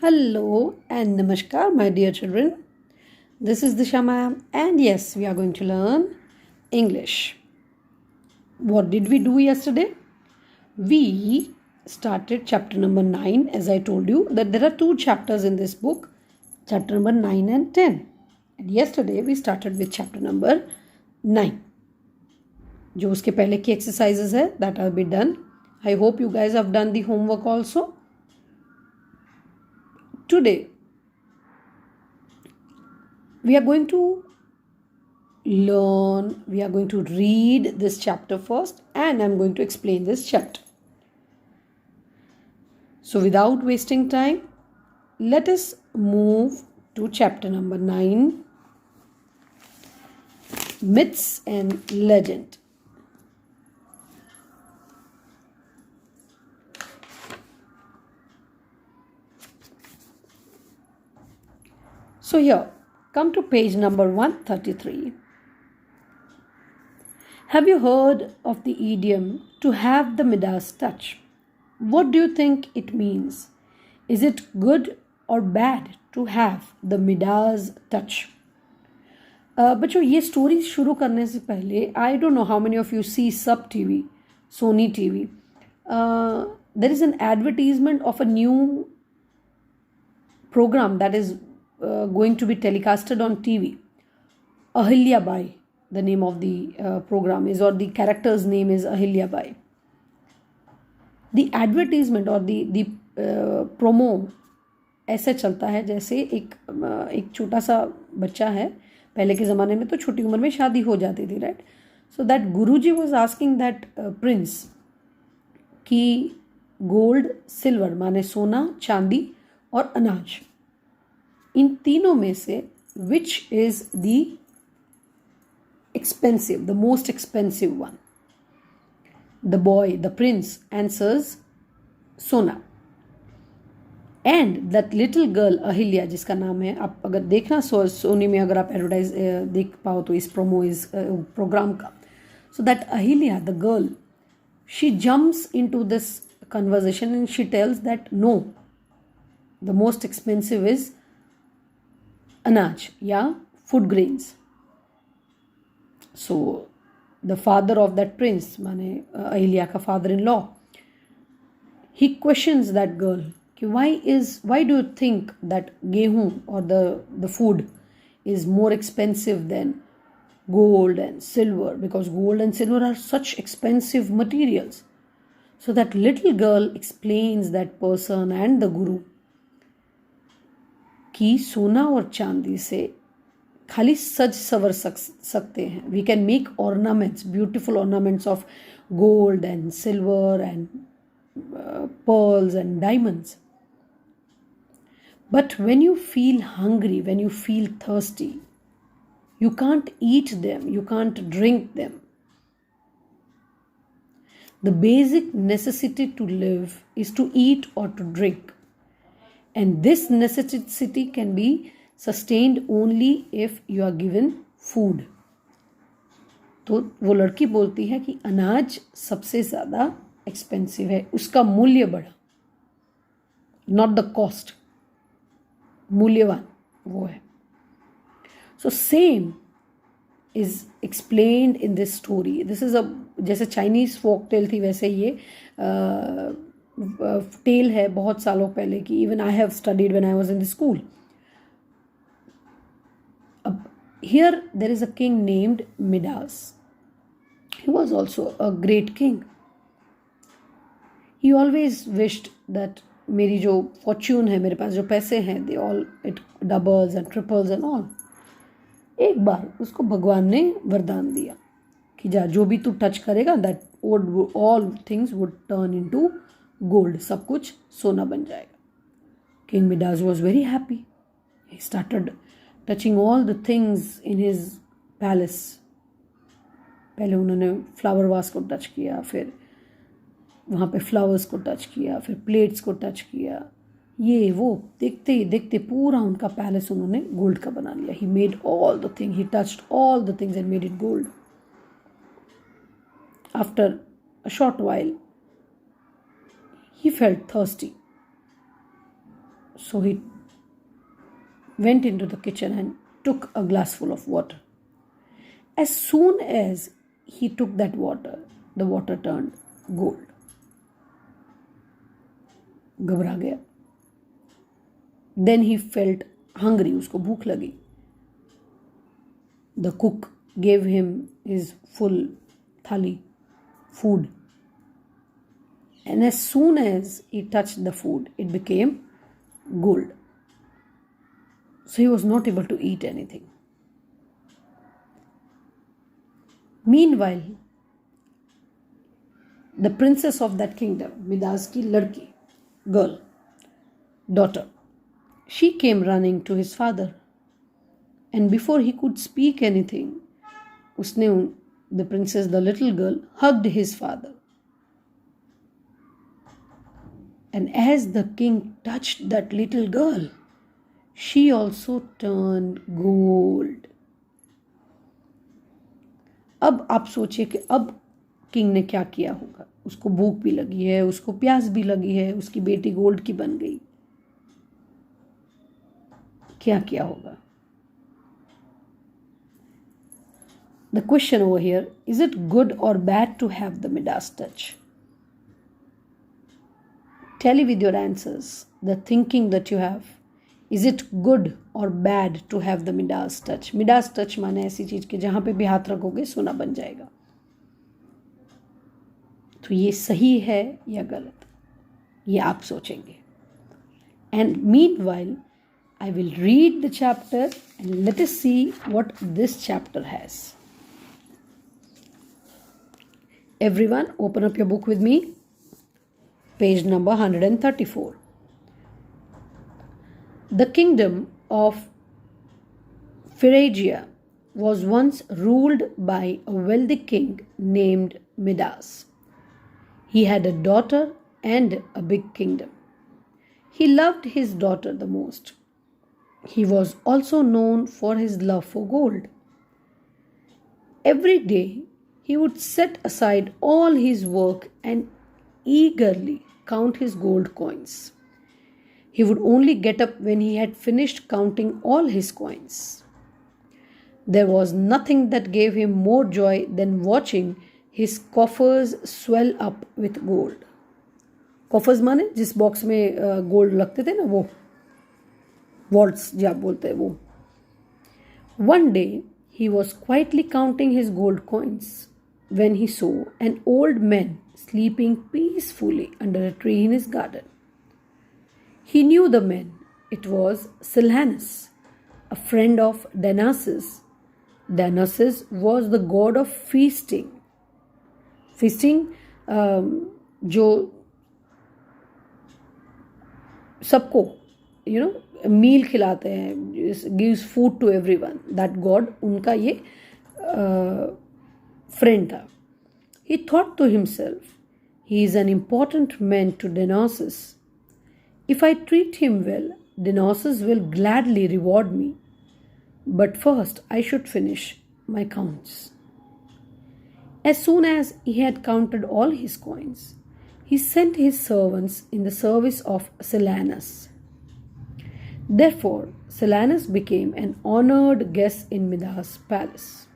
Hello and namaskar, my dear children. This is Disha ma'am, and yes, we are going to learn English. What did we do yesterday? We started chapter number 9, as I told you that there are two chapters in this book, chapter number 9 and 10. And yesterday we started with chapter number 9. जो उसके पहले की exercises है, that have been done. I hope you guys have done the homework also. Today we are going to read this chapter first, and I'm going to explain this chapter. So without wasting time, let us move to chapter number 9, Myths and Legend. So here, come to page number 133. Have you heard of the idiom to have the Midas touch? What do you think it means? Is it good or bad to have the Midas touch? बच्चों ये story शुरू करने से पहले I don't know how many of you see Sab TV Sony TV there is an advertisement of a new program that is going to be telecasted on TV. Ahilya Bai, the name of the program is, or the character's name is Ahilya Bai. The advertisement or the promo ऐसे चलता है जैसे एक छोटा सा बच्चा है. पहले के ज़माने में तो छोटी उम्र में शादी हो जाती थी, right? So that Guruji was asking that prince कि गोल्ड सिल्वर माने सोना चांदी और अनाज, इन तीनों में से which is the expensive, the most expensive one? The boy, the prince answers सोना. And that little girl Ahilya, जिसका नाम है, आप अगर देखना सोनी में अगर आप एडवर्टाइज देख पाओ तो इस प्रोग्राम का, so that Ahilya the girl, she jumps into this conversation and she tells that no, the most expensive is anaj, yeah, food grains. So the father of that prince, mane Ahilya ka father-in-law, he questions that girl, why do you think that gehu or the food is more expensive than gold and silver, because gold and silver are such expensive materials. So that little girl explains that person and the guru कि सोना और चांदी से खाली सज सवर सकते हैं. We can make ornaments, beautiful ornaments of gold and silver and pearls and diamonds. But when you feel hungry, when you feel thirsty, you can't eat them, you can't drink them. The basic necessity to live is to eat or to drink. And this necessity can be sustained only if you are given food. तो वो लड़की बोलती है कि अनाज सबसे ज़्यादा expensive है, उसका मूल्य बढ़ा, नॉट द कॉस्ट, मूल्यवान वो है. So same is explained in this story. This is जैसे चाइनीज़ फोक टेल थी, वैसे ये टेल है बहुत सालों पहले की. Even I have studied when I was in the school. अब here there is a king named Midas. He was also a great king. He always wished that मेरी जो फॉर्च्यून है, मेरे पास जो पैसे हैं, they all it doubles and triples and all. एक बार उसको भगवान ने वरदान दिया कि जा, जो भी तू टच करेगा, that all things would turn into gold, सब कुछ सोना बन जाएगा. King Midas was very happy. He started touching all the things in his palace. पहले उन्होंने फ्लावर वास को टच किया, फिर वहाँ पे फ्लावर्स को टच किया, फिर प्लेट्स को टच किया. ये वो देखते ही देखते पूरा उनका पैलेस उन्होंने गोल्ड का बना लिया. He made all the thing, he touched all the things and made it gold. After a short while he felt thirsty. So he went into the kitchen and took a glassful of water. As soon as he took that water, the water turned gold. घबरा गया. Then he felt hungry. उसको भूख लगी. The cook gave him his full thali, food. And as soon as he touched the food, it became gold. So he was not able to eat anything. Meanwhile, the princess of that kingdom, Midas ki ladki, girl, daughter, she came running to his father. And before he could speak anything, the princess, the little girl, hugged his father. And as the king touched that little girl, she also turned gold. अब आप सोचिए कि अब king ने क्या किया होगा. उसको भूख भी लगी है, उसको प्यास भी लगी है, उसकी बेटी गोल्ड की बन गई. क्या किया होगा? The question over here, is it good or bad to have the Midas touch? Tally with your answers, the thinking that you have. Is it good or bad to have the Midas touch? Midas touch माने ऐसी चीज कि जहां पे भी हाथ रखोगे सोना बन जाएगा. तो ये सही है या गलत, ये आप सोचेंगे. And meanwhile, I will read the chapter and let us see what this chapter has. Everyone, open up your book with me. Page number 134. The kingdom of Phrygia was once ruled by a wealthy king named Midas. He had a daughter and a big kingdom. He loved his daughter the most. He was also known for his love for gold. Every day, he would set aside all his work and eagerly count his gold coins. He would only get up when he had finished counting all his coins. There was nothing that gave him more joy than watching his coffers swell up with gold. Coffers माने जिस box में gold लगते थे ना, वो vaults जो आप बोलते हैं वो. One day he was quietly counting his gold coins when he saw an old man sleeping peacefully under a tree in his garden. He knew the man. It was Silanus, a friend of Dionysus. Dionysus was the god of feasting. Feasting, जो सबको, मील खिलाते हैं, gives food to everyone. That god, उनका ये friend था. He thought to himself, he is an important man to Dionysus. If I treat him well, Dionysus will gladly reward me. But first, I should finish my counts. As soon as he had counted all his coins, he sent his servants in the service of Silanus. Therefore, Silanus became an honored guest in Midas' palace.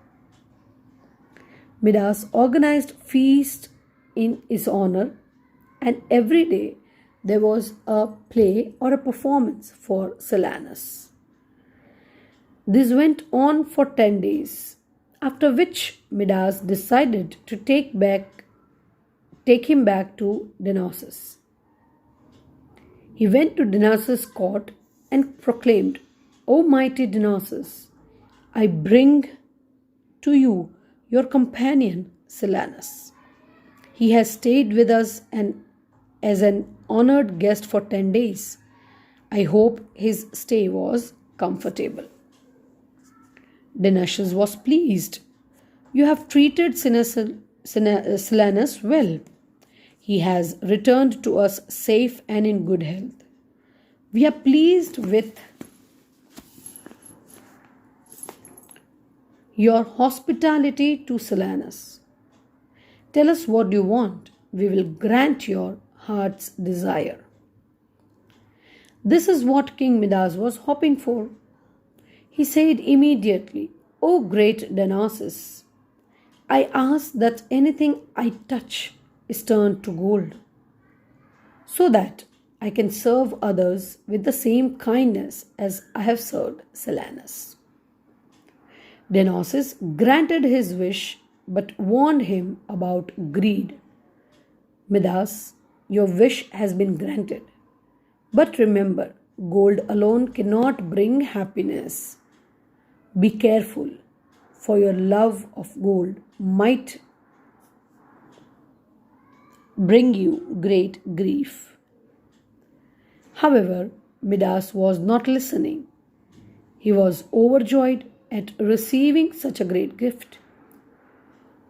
Midas organized feasts in his honor, and every day there was a play or a performance for Silanus. This went on for 10 days, after which Midas decided to take him back to Dionysus. He went to Dionysus' court and proclaimed, O mighty Dionysus, I bring to you your companion Silanus. He has stayed with us as an honored guest for 10 days. I hope his stay was comfortable. Dionysus was pleased. You have treated Silanus well. He has returned to us safe and in good health. We are pleased with your hospitality to Silanus. Tell us what you want. We will grant your heart's desire. This is what King Midas was hoping for. He said immediately, "O great Dionysus, I ask that anything I touch is turned to gold, so that I can serve others with the same kindness as I have served Silenus." Dionysus granted his wish but warned him about greed. "Midas, your wish has been granted. But remember, gold alone cannot bring happiness. Be careful, for your love of gold might bring you great grief." However, Midas was not listening. He was overjoyed at receiving such a great gift.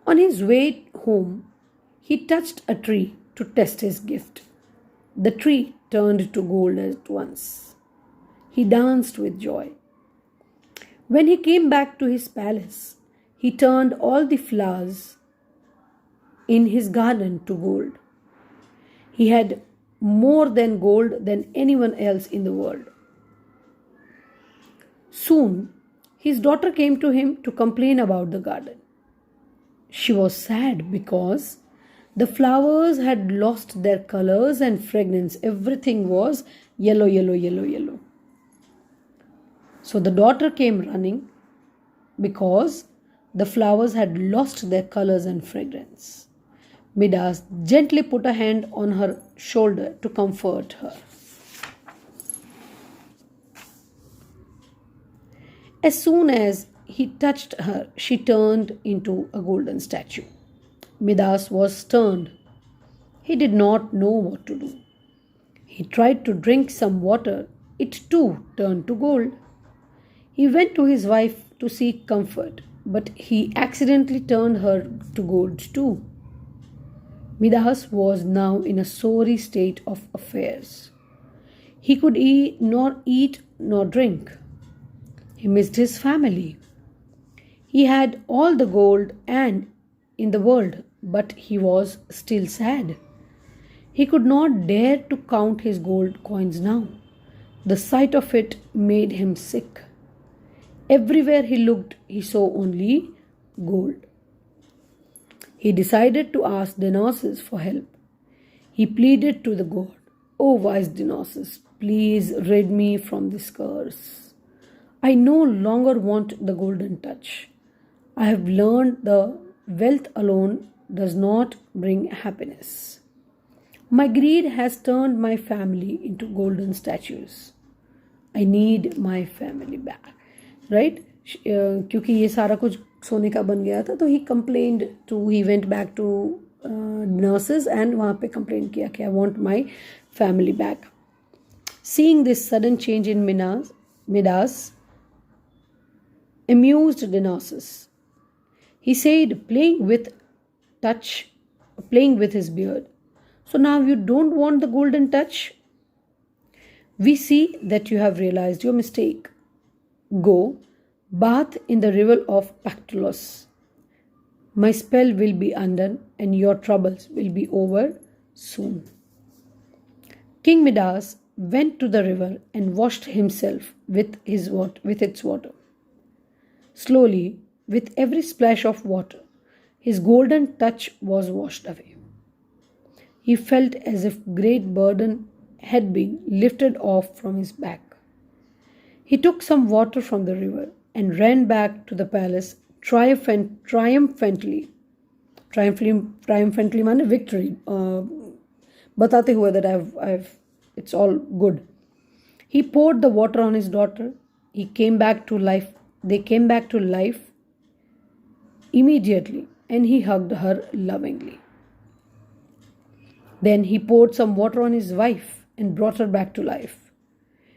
On his way home, he touched a tree to test his gift. The tree turned to gold at once. He danced with joy. When he came back to his palace, he turned all the flowers in his garden to gold. He had more than gold than anyone else in the world. Soon, his daughter came to him to complain about the garden. She was sad because the flowers had lost their colors and fragrance. Everything was yellow, yellow, yellow, yellow. So the daughter came running because the flowers had lost their colors and fragrance. Midas gently put a hand on her shoulder to comfort her. As soon as he touched her, she turned into a golden statue. Midas was stunned. He did not know what to do. He tried to drink some water. It too turned to gold. He went to his wife to seek comfort, but he accidentally turned her to gold too. Midas was now in a sorry state of affairs. He could nor eat nor drink. He missed his family. He had all the gold and in the world, but he was still sad. He could not dare to count his gold coins now. The sight of it made him sick. Everywhere he looked, he saw only gold. He decided to ask Dionysus for help. He pleaded to the god, "O wise Dionysus, please rid me from this curse. I no longer want the golden touch. I have learned the wealth alone does not bring happiness. My greed has turned my family into golden statues. I need my family back." Right? क्योंकि ये सारा कुछ सोने का बन गया था, तो he went back to nurses and वहाँ पे complain किया कि I want my family back. Seeing this sudden change in Midas amused Dionysus. He said, playing with his beard, "So now you don't want the golden touch? We see that you have realized your mistake. Go, bath in the river of Pactolus. My spell will be undone and your troubles will be over soon." King Midas went to the river and washed himself with its water. Slowly, with every splash of water, his golden touch was washed away. He felt as if great burden had been lifted off from his back. He took some water from the river and ran back to the palace triumphantly माने victory, बताते हुए that it's all good. He poured the water on his daughter. They came back to life immediately, and he hugged her lovingly. Then he poured some water on his wife and brought her back to life.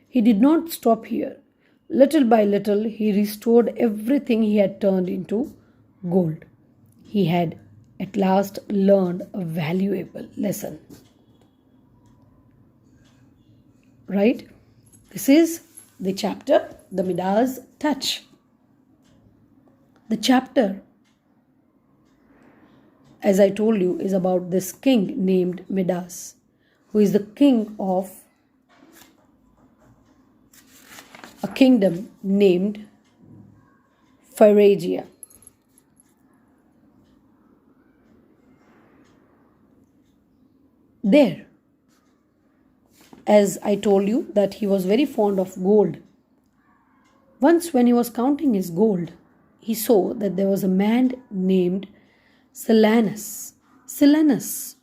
He did not stop here. Little by little, he restored everything he had turned into gold. He had at last learned a valuable lesson. Right? This is the chapter, the Midas touch. The chapter, as I told you, is about this king named Midas, who is the king of kingdom named Phrygia. There, as I told you, that he was very fond of gold. Once, when he was counting his gold, he saw that there was a man named Silanus. Silanus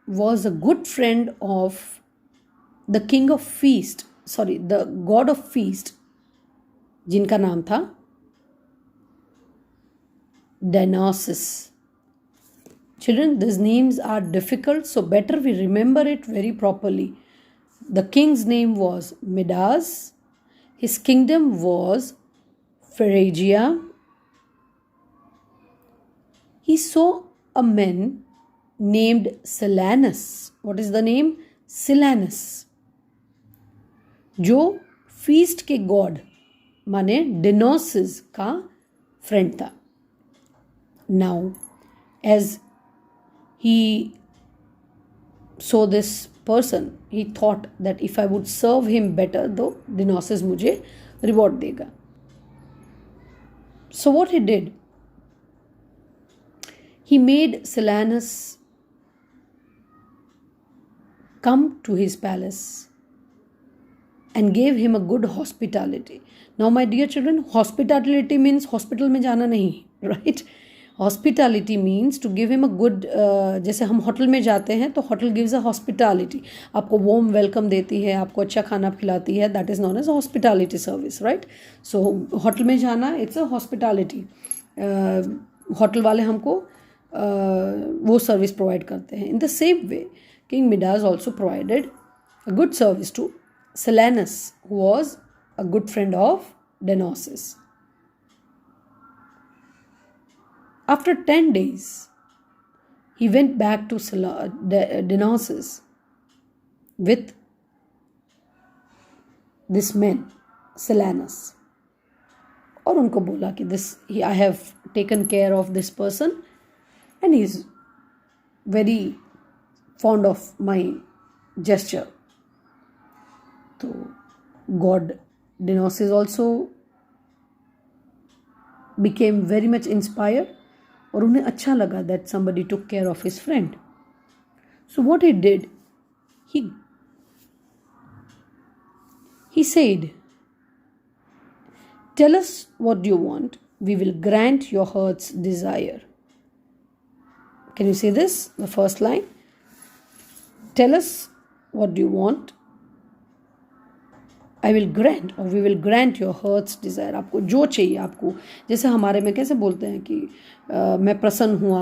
was a good friend of the king of feast, the god of feast, जिनका नाम था Dionysus. Children, these names are difficult, so better we remember it very properly. The king's name was Midas. His kingdom was Phrygia. He saw a man named Silanus. What is the name? Silanus. जो feast के god माने Dionysus का friend था. Now as he saw this person, he thought that if I would serve him better, though Dionysus मुझे reward देगा. So what he did, he made Silanus come to his palace and gave him a good hospitality. Now my dear children, hospitality means hospital में जाना नहीं, right? Hospitality means to give him a good, जैसे हम hotel में जाते हैं तो hotel gives a hospitality, आपको वार्म वेलकम देती है, आपको अच्छा खाना खिलाती है, that is non as hospitality service, right? So hotel में जाना इट्स अ हॉस्पिटैलिटी. होटल वाले हमको वो सर्विस प्रोवाइड करते हैं. In the same way king Midas also provided a good service to Silanus, who was a good friend of Dionysus. After 10 days, he went back to Dionysus with this man, Silanus. और उनको बोला कि I have taken care of this person and he is very fond of my gesture. तो God Dionysus also became very much inspired और उन्हें अच्छा लगा that somebody took care of his friend. So what he did, he said, tell us what you want, we will grant your heart's desire. Can you say this, the first line? Tell us what you want, I will grant or we will grant your heart's desire. आपको जो चाहिए, आपको जैसे हमारे में कैसे बोलते हैं कि मैं प्रसन्न हुआ,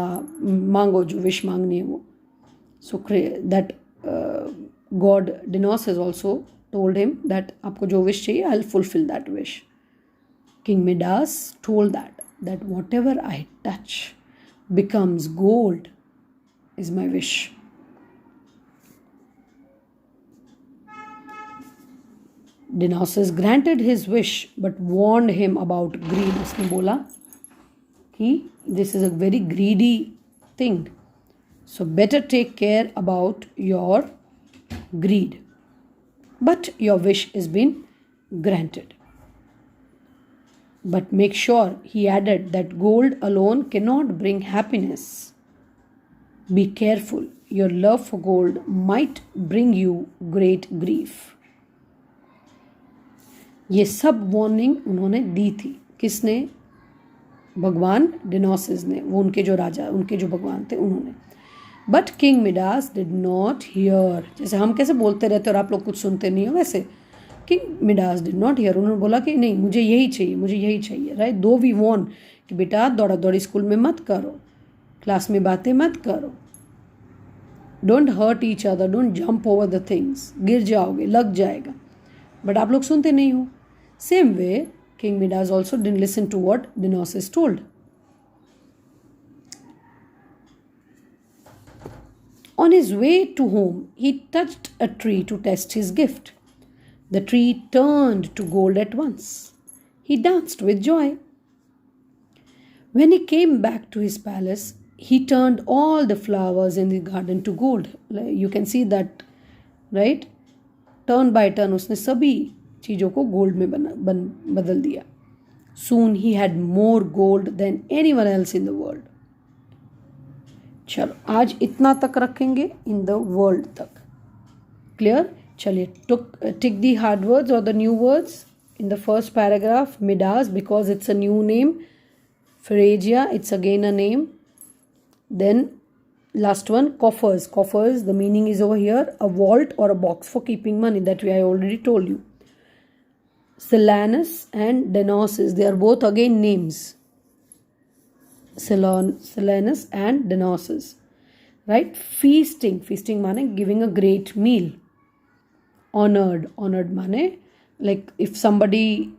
मांगो जो विश मांगनी है वो. So that God Dionysus also told him that आपको जो विश चाहिए, I'll fulfill that wish. King Midas told that whatever I touch becomes gold is my wish. Dionysus granted his wish but warned him about greed. उसने बोला कि this is a very greedy thing, so better take care about your greed. But your wish has been granted. But make sure, he added, that gold alone cannot bring happiness. Be careful, your love for gold might bring you great grief. ये सब warning उन्होंने दी थी. किसने? भगवान डिनोसिस ने, वो उनके जो राजा, उनके जो भगवान थे उन्होंने. But king Midas did not here. जैसे हम कैसे बोलते रहते और आप लोग कुछ सुनते नहीं हो, वैसे king Midas did not here. उन्होंने बोला कि नहीं, मुझे यही चाहिए, मुझे यही चाहिए, राइट? दो वी वॉर्न कि बेटा दौड़ा दौड़ी स्कूल में मत करो, क्लास में बातें मत करो, don't hurt each other, don't jump over the things, गिर जाओगे, लग जाएगा. बट आप लोग सुनते नहीं हो. Same way king Midas also didn't listen to what Dionysus told. On his way to home, he touched a tree to test his gift. The tree turned to gold at once. He danced with joy. When he came back to his palace, he turned all the flowers in the garden to gold. You can see that, right? Turn by turn, उसने सभी चीज़ों को gold में बदल दिया. Soon he had more gold than anyone else in the world. चलो आज इतना तक रखेंगे, इन द वर्ल्ड तक. क्लियर? चलिए, tick the hard words or the new words in the first paragraph. Midas, because it's a new name. Phrygia, it's again a name. Then last one, coffers. Coffers, the meaning is over here, a vault or a box for keeping money. That I already told you. Silanus and Denosus, they are both again names. Silanus and Denosus, right? Feasting, feasting mane giving a great meal. Honored, honored mane like if somebody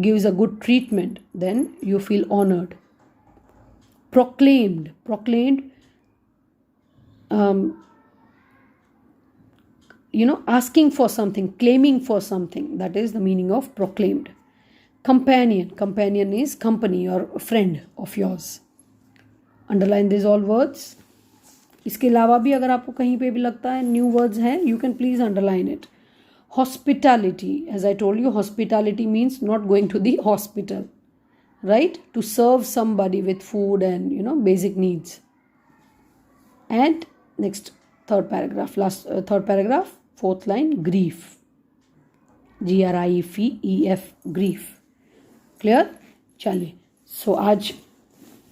gives a good treatment, then you feel honored. Proclaimed, proclaimed, asking for something, claiming for something. That is the meaning of proclaimed. Companion, companion is company or friend of yours. Underline these all words. इसके अलावा भी अगर आपको कहीं पे भी लगता है न्यू वर्ड्स हैं, you can please underline it. Hospitality, as I told you, hospitality means not going to the hospital, right? To serve somebody with food and basic needs. And next third paragraph, third paragraph, fourth line, grief. GRIEF, grief. Clear? Chale. So आज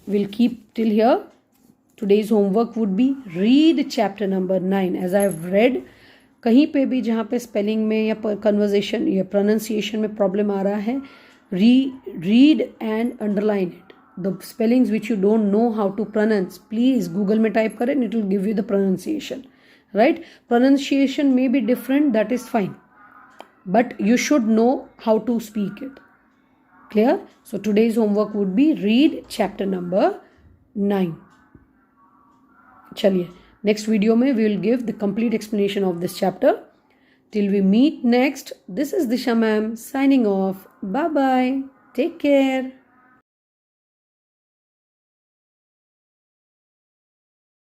we'll keep till here. Today's homework would be read chapter number 9. As I have read, कहीं पे भी जहाँ पे spelling में या conversation या pronunciation में प्रॉब्लम आ रहा है, read and underline it. The spellings which you don't know how to pronounce, please Google में type करें, it will give you the pronunciation. Right? Pronunciation may be different, that is fine. But you should know how to speak it. Clear? So today's homework would be read chapter number 9. Chaliye. Next video mein we will give the complete explanation of this chapter. Till we meet next, this is Disha ma'am signing off. Bye bye. Take care.